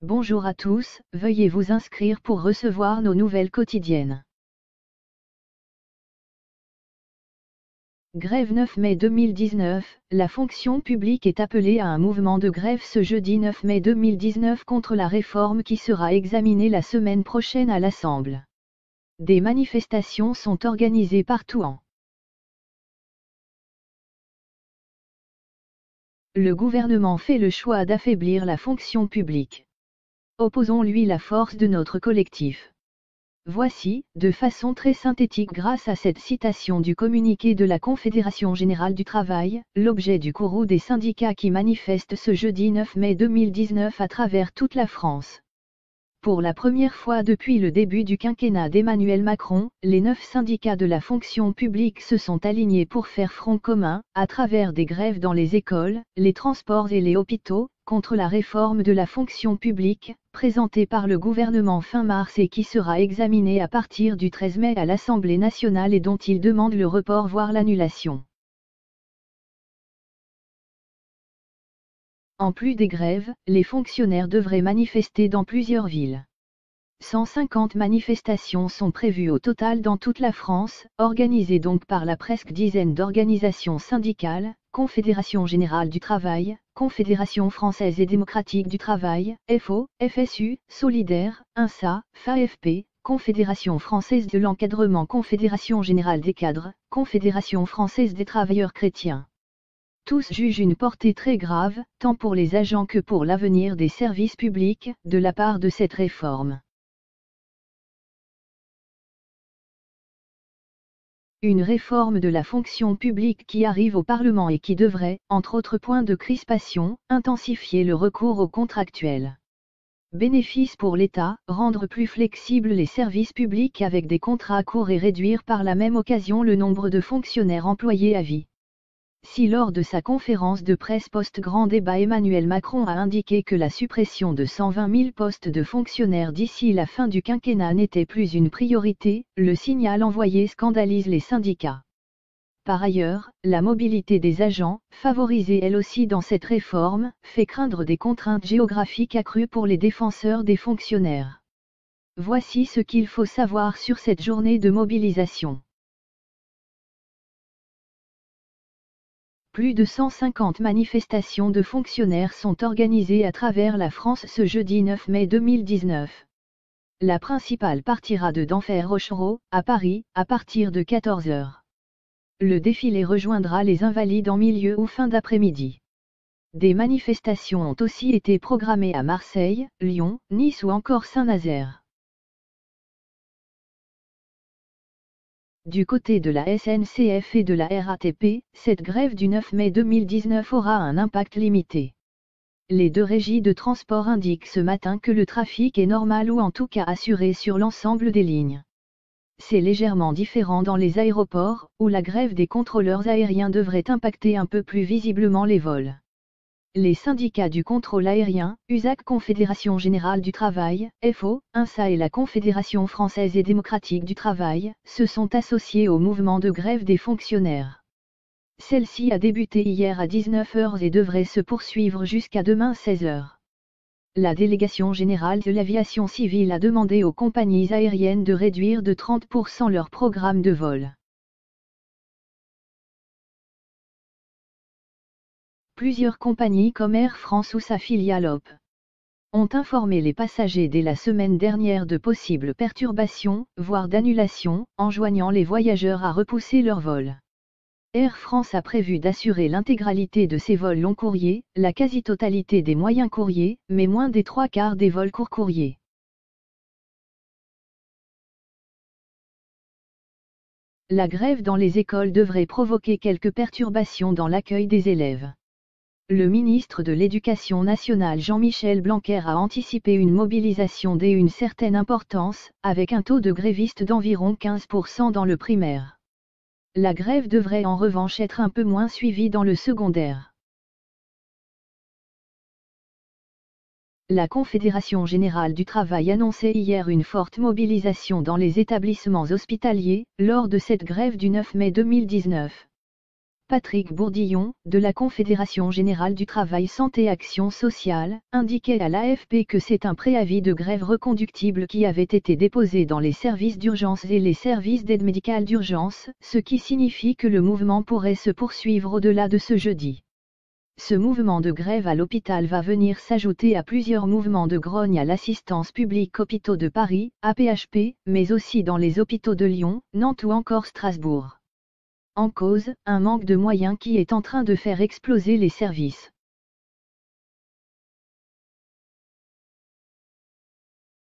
Bonjour à tous, veuillez vous inscrire pour recevoir nos nouvelles quotidiennes. Grève 9 mai 2019, la fonction publique est appelée à un mouvement de grève ce jeudi 9 mai 2019 contre la réforme qui sera examinée la semaine prochaine à l'Assemblée. Des manifestations sont organisées partout en Le gouvernement fait le choix d'affaiblir la fonction publique. Opposons-lui la force de notre collectif. Voici, de façon très synthétique grâce à cette citation du communiqué de la Confédération Générale du Travail, l'objet du courroux des syndicats qui manifestent ce jeudi 9 mai 2019 à travers toute la France. Pour la première fois depuis le début du quinquennat d'Emmanuel Macron, les 9 syndicats de la fonction publique se sont alignés pour faire front commun, à travers des grèves dans les écoles, les transports et les hôpitaux, contre la réforme de la fonction publique, présentée par le gouvernement fin mars et qui sera examinée à partir du 13 mai à l'Assemblée nationale et dont ils demandent le report voire l'annulation. En plus des grèves, les fonctionnaires devraient manifester dans plusieurs villes. 150 manifestations sont prévues au total dans toute la France, organisées donc par la presque dizaine d'organisations syndicales, Confédération Générale du Travail, Confédération Française et Démocratique du Travail, FO, FSU, Solidaire, INSA, FAFP, Confédération Française de l'Encadrement, Confédération Générale des Cadres, Confédération Française des Travailleurs Chrétiens. Tous jugent une portée très grave, tant pour les agents que pour l'avenir des services publics, de la part de cette réforme. Une réforme de la fonction publique qui arrive au Parlement et qui devrait, entre autres points de crispation, intensifier le recours aux contractuels. Bénéfice pour l'État, rendre plus flexibles les services publics avec des contrats courts et réduire par la même occasion le nombre de fonctionnaires employés à vie. Si lors de sa conférence de presse post-grand débat Emmanuel Macron a indiqué que la suppression de 120 000 postes de fonctionnaires d'ici la fin du quinquennat n'était plus une priorité, le signal envoyé scandalise les syndicats. Par ailleurs, la mobilité des agents, favorisée elle aussi dans cette réforme, fait craindre des contraintes géographiques accrues pour les défenseurs des fonctionnaires. Voici ce qu'il faut savoir sur cette journée de mobilisation. Plus de 150 manifestations de fonctionnaires sont organisées à travers la France ce jeudi 9 mai 2019. La principale partira de Denfert-Rochereau, à Paris, à partir de 14 h. Le défilé rejoindra les Invalides en milieu ou fin d'après-midi. Des manifestations ont aussi été programmées à Marseille, Lyon, Nice ou encore Saint-Nazaire. Du côté de la SNCF et de la RATP, cette grève du 9 mai 2019 aura un impact limité. Les deux régies de transport indiquent ce matin que le trafic est normal ou en tout cas assuré sur l'ensemble des lignes. C'est légèrement différent dans les aéroports, où la grève des contrôleurs aériens devrait impacter un peu plus visiblement les vols. Les syndicats du contrôle aérien, USAC Confédération Générale du Travail, FO, INSA et la Confédération Française et Démocratique du Travail, se sont associés au mouvement de grève des fonctionnaires. Celle-ci a débuté hier à 19 h et devrait se poursuivre jusqu'à demain 16 h. La Délégation générale de l'aviation civile a demandé aux compagnies aériennes de réduire de 30% leur programme de vol. Plusieurs compagnies comme Air France ou sa filiale OP ont informé les passagers dès la semaine dernière de possibles perturbations, voire d'annulations, enjoignant les voyageurs à repousser leur vol. Air France a prévu d'assurer l'intégralité de ses vols long courriers, la quasi-totalité des moyens courriers, mais moins des 3/4 des vols court courriers. La grève dans les écoles devrait provoquer quelques perturbations dans l'accueil des élèves. Le ministre de l'Éducation nationale Jean-Michel Blanquer a anticipé une mobilisation d'une certaine importance, avec un taux de grévistes d'environ 15% dans le primaire. La grève devrait en revanche être un peu moins suivie dans le secondaire. La Confédération Générale du Travail annonçait hier une forte mobilisation dans les établissements hospitaliers, lors de cette grève du 9 mai 2019. Patrick Bourdillon, de la Confédération Générale du Travail Santé Action Sociale, indiquait à l'AFP que c'est un préavis de grève reconductible qui avait été déposé dans les services d'urgence et les services d'aide médicale d'urgence, ce qui signifie que le mouvement pourrait se poursuivre au-delà de ce jeudi. Ce mouvement de grève à l'hôpital va venir s'ajouter à plusieurs mouvements de grogne à l'assistance publique hôpitaux de Paris, APHP, mais aussi dans les hôpitaux de Lyon, Nantes ou encore Strasbourg. En cause, un manque de moyens qui est en train de faire exploser les services.